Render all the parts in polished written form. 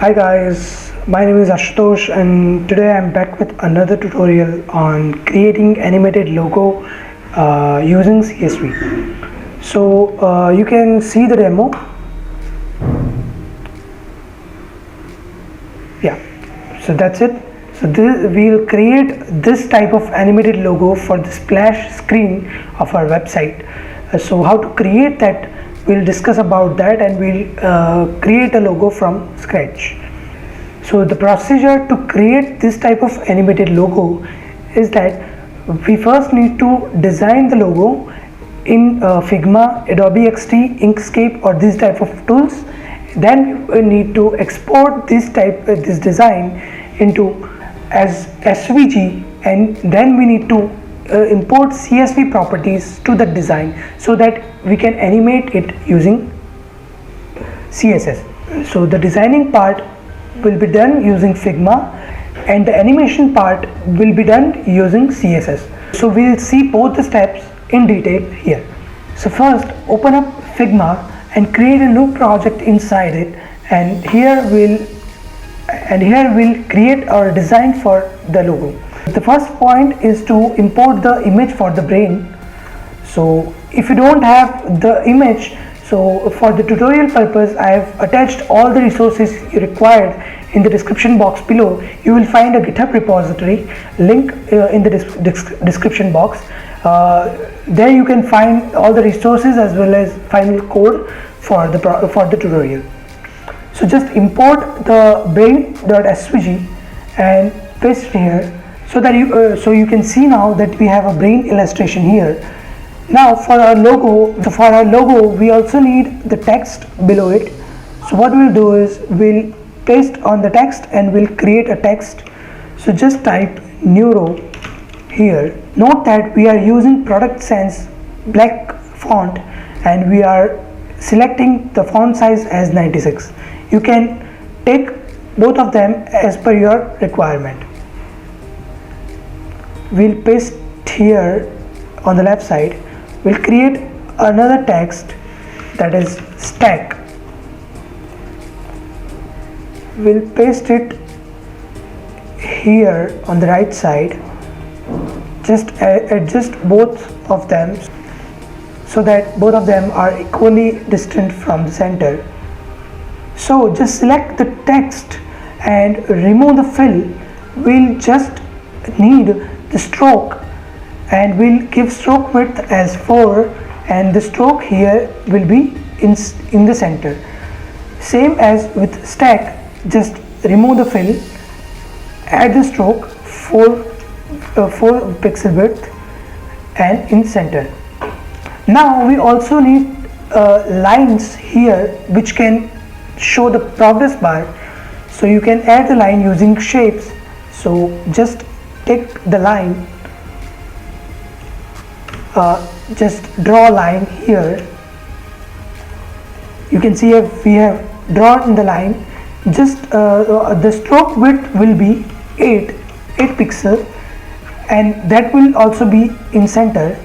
Hi guys, my name is Ashutosh and today I'm back with another tutorial on creating animated logo using CSV. So you can see the demo. Yeah, so that's it. So we'll create this type of animated logo for the splash screen of our website. So how to create that, we'll discuss about that, and we'll create a logo from scratch. So the procedure to create this type of animated logo is that we first need to design the logo in Figma, Adobe XD, Inkscape or this type of tools. Then we need to export this design into as SVG, and then we need to import CSV properties to the design so that we can animate it using CSS. So the designing part will be done using Figma and the animation part will be done using CSS. So we'll see both the steps in detail here. So first open up Figma and create a new project inside it, and here we'll create our design for the logo. The first point is to import the image for the brain. So if you don't have the image, so for the tutorial purpose I have attached all the resources required in the description box below. You will find a GitHub repository link in the description box. There you can find all the resources as well as final code for the tutorial. So just import the brain.svg and paste it here so that you can see now that we have a brain illustration here. Now for our logo we also need the text below it. So what we'll do is we'll paste on the text and we'll create a text. So just type Neuro here. Note that we are using Product Sense black font and we are selecting the font size as 96. You can take both of them as per your requirement. We'll paste here on the left side. We'll create another text, that is stack. We'll paste it here on the right side. Just adjust both of them so that both of them are equally distant from the center. So just select the text and remove the fill. We'll just need the stroke and we'll give stroke width as 4 and the stroke here will be in the center. Same as with stack, just remove the fill, add the stroke 4 pixel width and in center. Now we also need lines here which can show the progress bar. So you can add the line using shapes. So just take the line, just draw a line here. You can see if we have drawn the line. Just the stroke width will be 8 pixel and that will also be in center.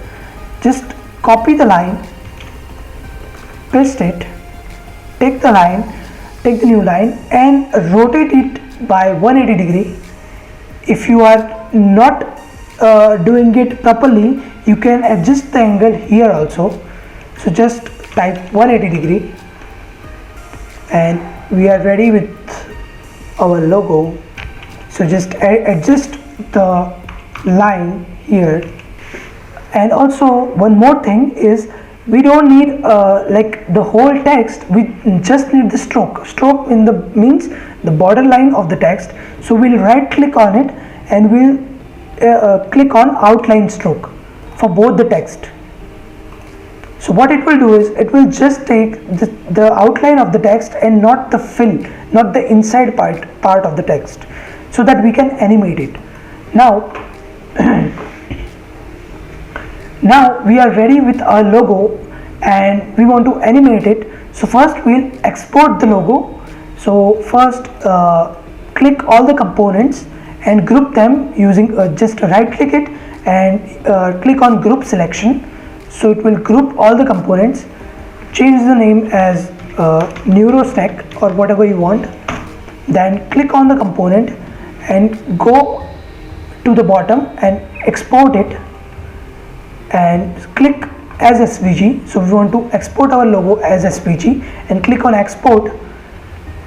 Just copy the line, paste it, take the line, take the new line and rotate it by 180 degree. If you are not doing it properly, you can adjust the angle here also. So just type 180 degree and we are ready with our logo. So just adjust the line here. And also one more thing is we don't need like the whole text, we just need the stroke. Stroke means the border line of the text. So we'll right click on it and we'll click on outline stroke for both the text. So what it will do is it will just take the outline of the text and not the fill, not the inside part of the text, so that we can animate it. Now now we are ready with our logo and we want to animate it. So first we'll export the logo. So first click all the components and group them using just right click it and click on group selection. So it will group all the components. Change the name as Neuro stack or whatever you want. Then click on the component and go to the bottom and export it, and click as SVG. So we want to export our logo as SVG, and click on export.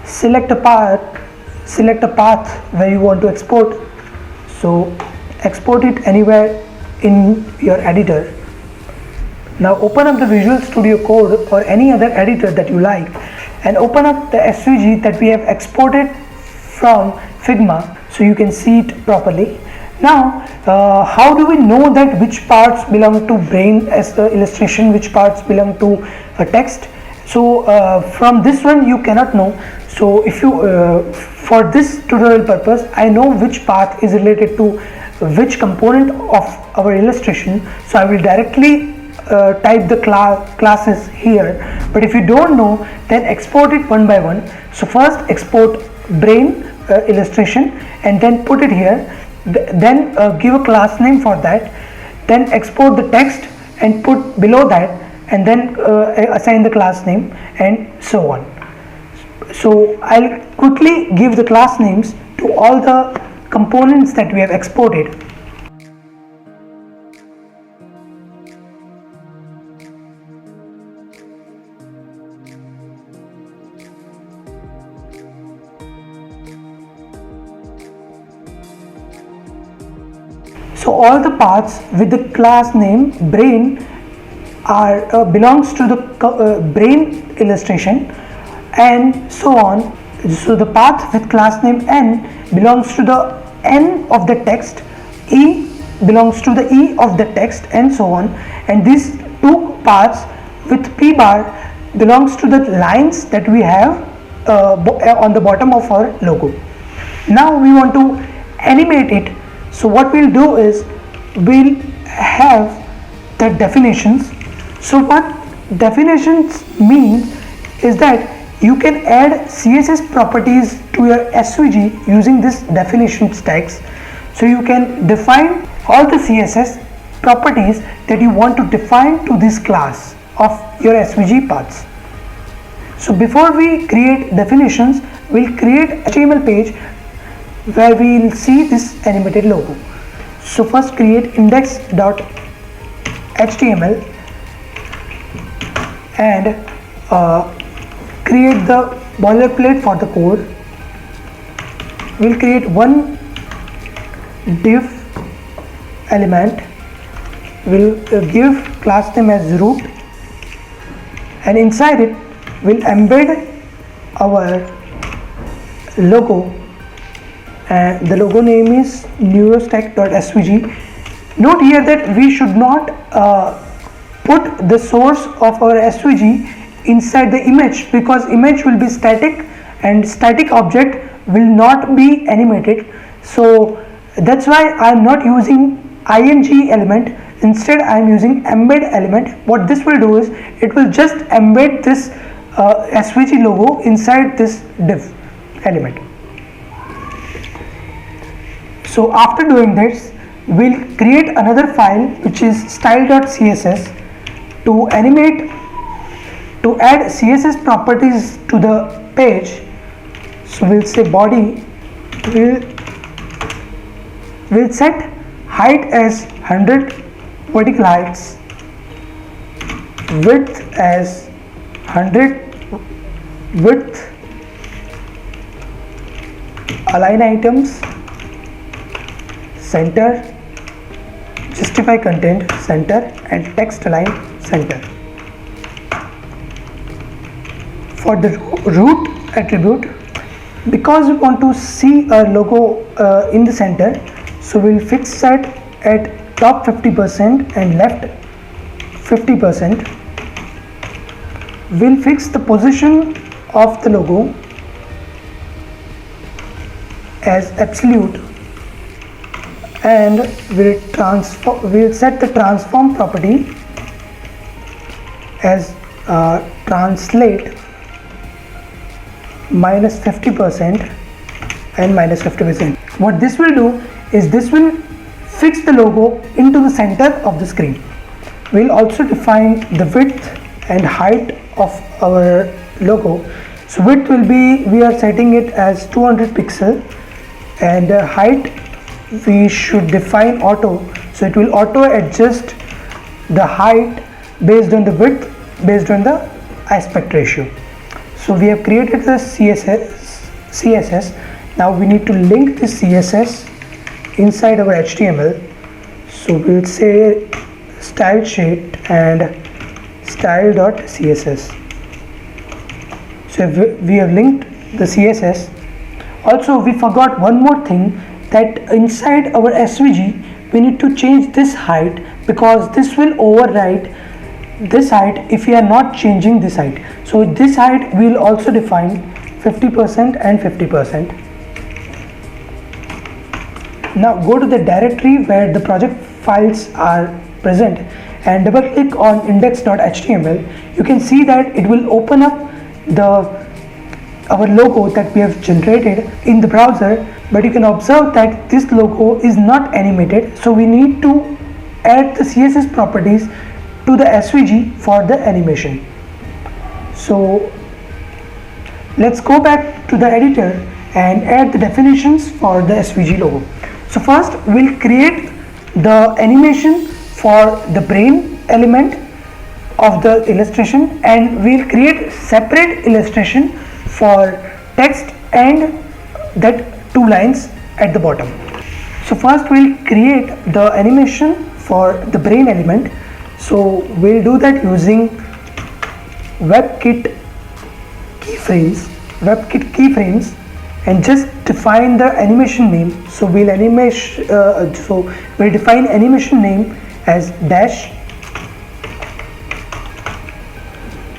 Select a path where you want to export. So export it anywhere in your editor. Now open up the Visual Studio Code or any other editor that you like, and open up the SVG that we have exported from Figma so you can see it properly. Now how do we know that which parts belong to brain as the illustration, which parts belong to a text? So from this one you cannot know. So if you for this tutorial purpose, I know which path is related to which component of our illustration, so I will directly type the classes here. But if you don't know, then export it one by one. So first export brain illustration and then put it here, then give a class name for that, then export the text and put below that, and then assign the class name, and so on. So I'll quickly give the class names to all the components that we have exported. So all the paths with the class name brain are belongs to the brain illustration, and so on. So the path with class name n belongs to the n of the text, e belongs to the e of the text, and so on. And these two paths with p bar belongs to the lines that we have on the bottom of our logo. Now we want to animate it. So what we'll do is we'll have the definitions. So what definitions mean is that you can add CSS properties to your SVG using this definitions tags. So you can define all the CSS properties that you want to define to this class of your SVG paths. So before we create definitions, we'll create a HTML page where we will see this animated logo. So first create index.html and create the boilerplate for the code. We'll create one div element. We'll give class name as root, and inside it we'll embed our logo. The logo name is neurostack.svg. Note here that we should not put the source of our SVG inside the image, because image will be static and static object will not be animated. So that's why I am not using ing element. Instead I am using embed element. What this will do is it will just embed this SVG logo inside this div element. So after doing this, we'll create another file which is style.css to add CSS properties to the page. So we'll say body, we'll set height as 100 vertical heights, width as 100 width, align items, center, justify content center, and text align center. For the root attribute, because we want to see our logo in the center, so we'll fix that at top 50% and left 50%. We'll fix the position of the logo as absolute, and we'll set the transform property as translate minus 50% and minus 50%. What this will do is this will fix the logo into the center of the screen. We'll also define the width and height of our logo. So width will be, we are setting it as 200 pixel, and height we should define auto, so it will auto adjust the height based on the width based on the aspect ratio. So we have created the CSS. Now we need to link this CSS inside our HTML. So we'll say style sheet and style.css. So we have linked the CSS. Also we forgot one more thing, that inside our SVG we need to change this height, because this will override this height if we are not changing this height. So this height we will also define 50% and 50%. Now go to the directory where the project files are present and double click on index.html. You can see that it will open up our logo that we have generated in the browser, but you can observe that this logo is not animated, so we need to add the CSS properties to the SVG for the animation. So let's go back to the editor and add the definitions for the SVG logo. So first we'll create the animation for the brain element of the illustration, and we'll create separate illustration for text and that 2 lines at the bottom. So first we'll create the animation for the brain element. So we'll do that using WebKit keyframes and just define the animation name. So we'll define animation name as dash,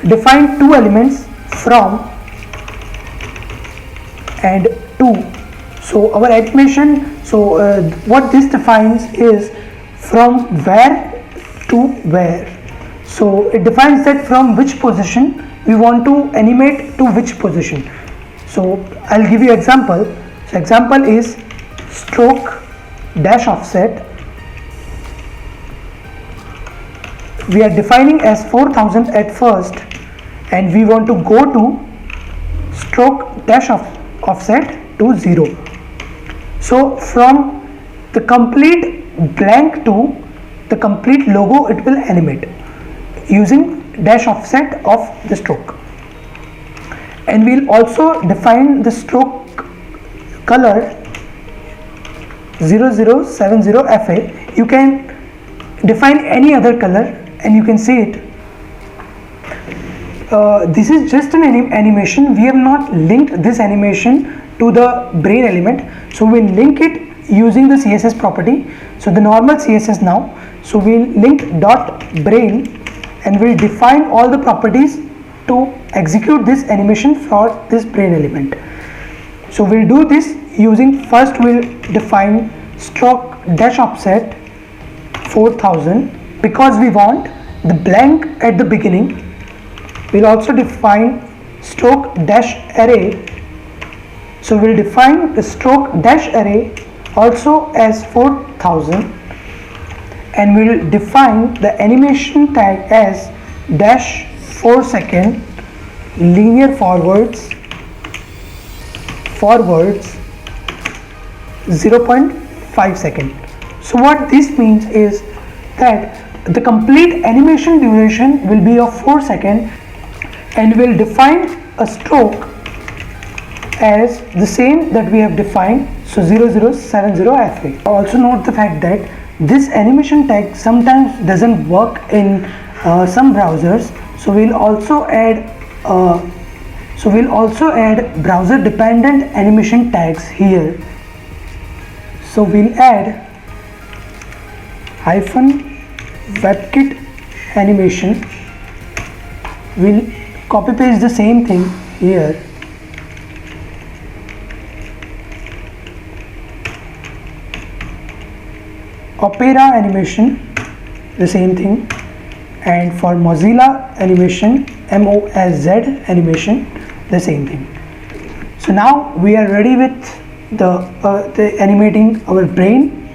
define 2 elements from and to. So our animation, what this defines is from where to where. So it defines that from which position we want to animate to which position. So I'll give you example. So example is stroke dash offset. We are defining as 4000 at first, and we want to go to stroke dash offset to 0. So from the complete blank to the complete logo it will animate using dash offset of the stroke. And we'll also define the stroke color 0070 FA. You can define any other color and you can see it. This is just an animation. We have not linked this animation to the brain element, so we'll link it using the CSS property. So the normal CSS now. So we'll link dot brain and we'll define all the properties to execute this animation for this brain element. So we'll do this using, first we'll define stroke dash offset 4000 because we want the blank at the beginning. We'll also define stroke dash array. So we'll define the stroke dash array also as 4000, and we'll define the animation tag as dash 4 second linear forwards 0.5 second. So what this means is that the complete animation duration will be of 4 seconds, and we'll define a stroke as the same that we have defined, so 0070 FA. Also note the fact that this animation tag sometimes doesn't work in some browsers, so we'll also add browser dependent animation tags here. So we'll add -WebKit animation. We'll copy paste the same thing here. Opera animation, the same thing, and for Mozilla animation, MOZ animation, the same thing. So now we are ready with the animating our brain.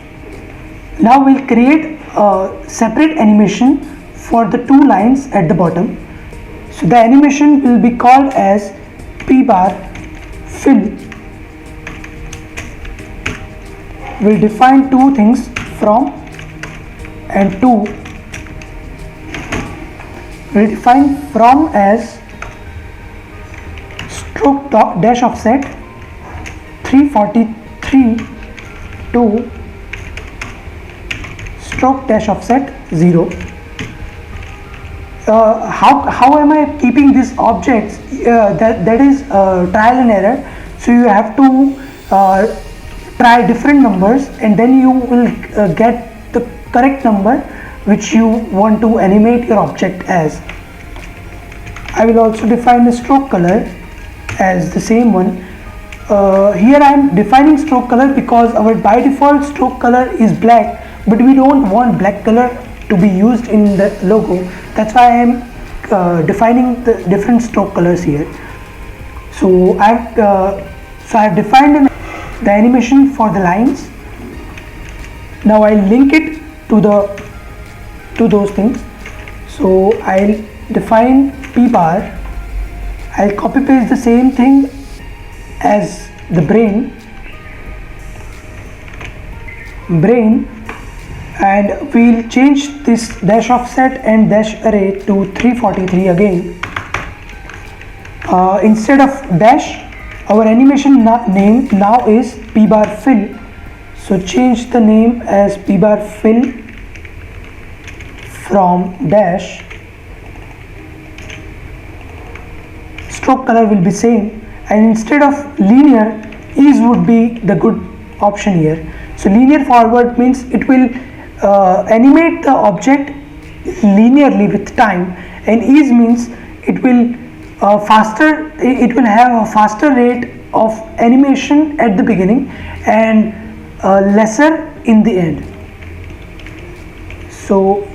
Now we'll create a separate animation for the 2 lines at the bottom. So the animation will be called as p bar fill will define two things, from and to. Will define from as stroke dash offset 343 to stroke dash offset 0. How am I keeping these objects? That is trial and error. So you have to try different numbers, and then you will get the correct number which you want to animate your object as. I will also define the stroke color as the same one. Here I am defining stroke color because our by default stroke color is black, but we don't want black color to be used in the logo. That's why I am defining the different stroke colors here. So I have defined the animation for the lines. Now I'll link it to those things. So I'll define p bar. I'll copy paste the same thing as the brain, and we'll change this dash offset and dash array to 343 again. Instead of dash, our animation name now is p bar fill. So change the name as p bar fill from dash. Stroke color will be same, and instead of linear, ease would be the good option here. So linear forward means it will animate the object linearly with time, and ease means it will it will have a faster rate of animation at the beginning and lesser in the end. So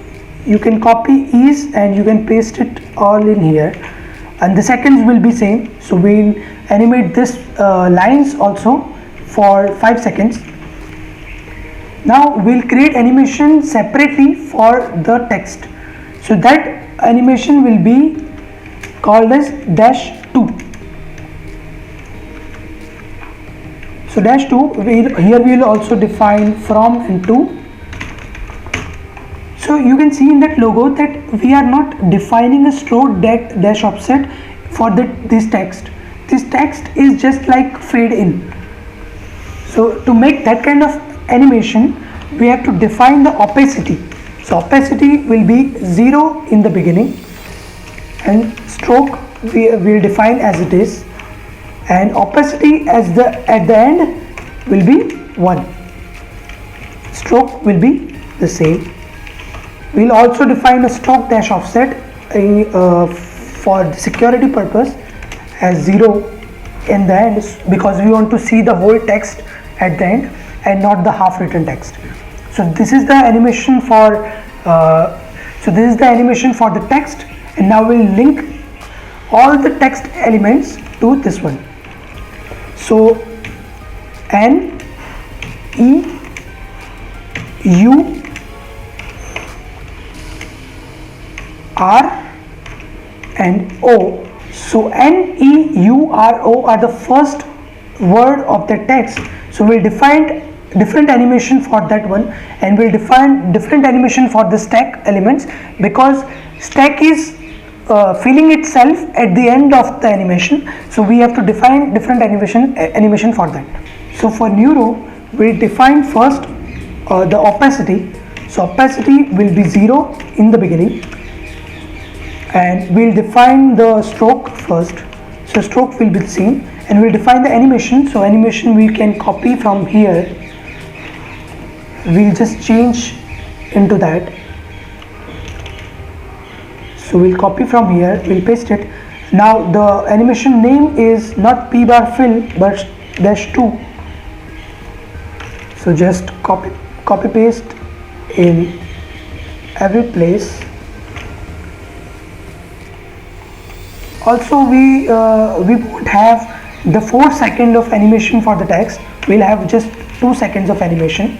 you can copy ease and you can paste it all in here, and the seconds will be same. So we'll animate this lines also for 5 seconds. Now we'll create animation separately for the text. So that animation will be called as dash 2. So dash 2, here we will also define from and to. So you can see in that logo that we are not defining a stroke dash offset for this text. This text is just like fade in. So to make that kind of animation, we have to define the opacity. So opacity will be 0 in the beginning, and stroke we will define as it is, and opacity at the end will be 1. Stroke will be the same. We'll also define a stroke dash offset for the security purpose as 0 in the end, because we want to see the whole text at the end and not the half written text. So this is the animation for the text, and now we'll link all the text elements to this one. So N, E, U, R and O. So N, E, U, R, O are the first word of the text. So we'll define different animation for that one, and we'll define different animation for the stack elements, because stack is filling itself at the end of the animation. So we have to define different animation for that. So for neuro, we'll define first the opacity. So opacity will be 0 in the beginning, and we'll define the stroke first. So stroke will be the same, and we'll define the animation. So animation we can copy from here. We'll just change into that. So we'll copy from here, we'll paste it. Now the animation name is not p bar fill but dash 2. So just copy paste in every place. Also we won't have the 4 seconds of animation for the text. We'll have just 2 seconds of animation,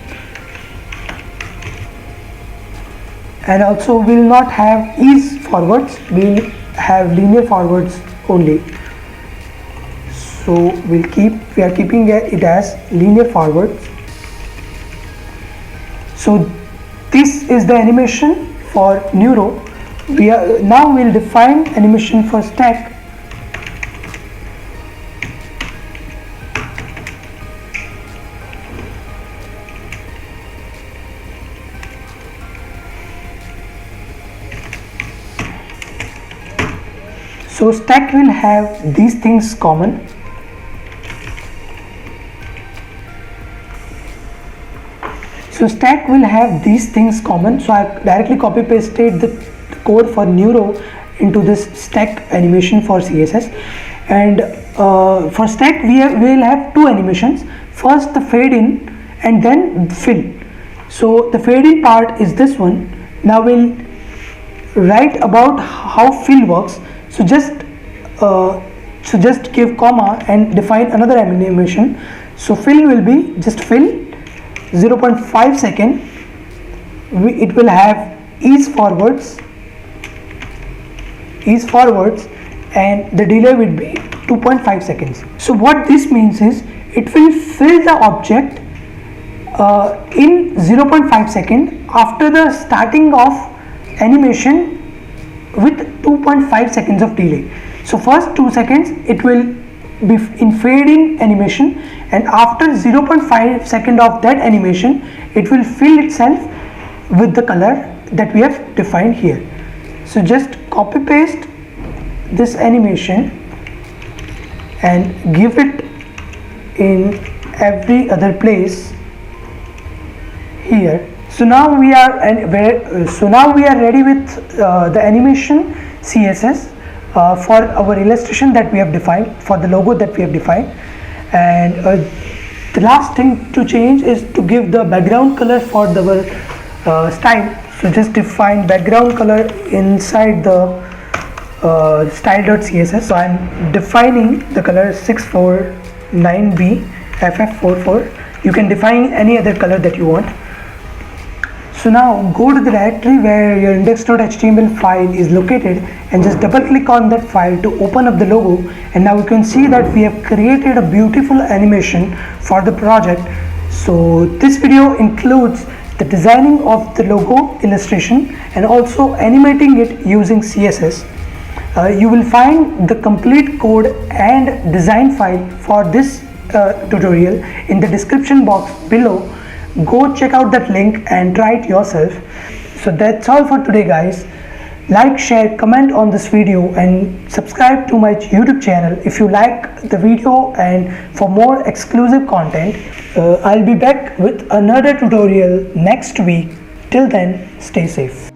and also will not have ease forwards, we'll have linear forwards only. So we are keeping it as linear forwards. So this is the animation for Neuro. Now we'll define animation for stack. So stack will have these things common. So stack will have these things common. So I directly copy pasted the code for Neuro into this stack animation for CSS. And for stack we will have two animations. First the fade in and then fill. So the fade in part is this one. Now we'll write about how fill works. So just give comma and define another animation. So fill will be just fill 0.5 second. It will have ease forwards, and the delay will be 2.5 seconds. So what this means is it will fill the object in 0.5 second after the starting of animation with 2.5 seconds of delay. So first 2 seconds it will be in fading animation, and after 0.5 second of that animation it will fill itself with the color that we have defined here. So just copy paste this animation and give it in every other place here. So now we are ready with the animation CSS for our illustration that we have defined, for the logo that we have defined. And the last thing to change is to give the background color for our style. So just define background color inside the style.css. So I'm defining the color 649B FF44. You can define any other color that you want. So now go to the directory where your index.html file is located and just double click on that file to open up the logo. And now you can see that we have created a beautiful animation for the project. So this video includes the designing of the logo illustration and also animating it using CSS. You will find the complete code and design file for this tutorial in the description box below. Go check out that link and try it yourself. So that's all for today, guys. Like, share, comment on this video and subscribe to my YouTube channel if you like the video, and for more exclusive content. I'll be back with another tutorial next week. Till then, stay safe.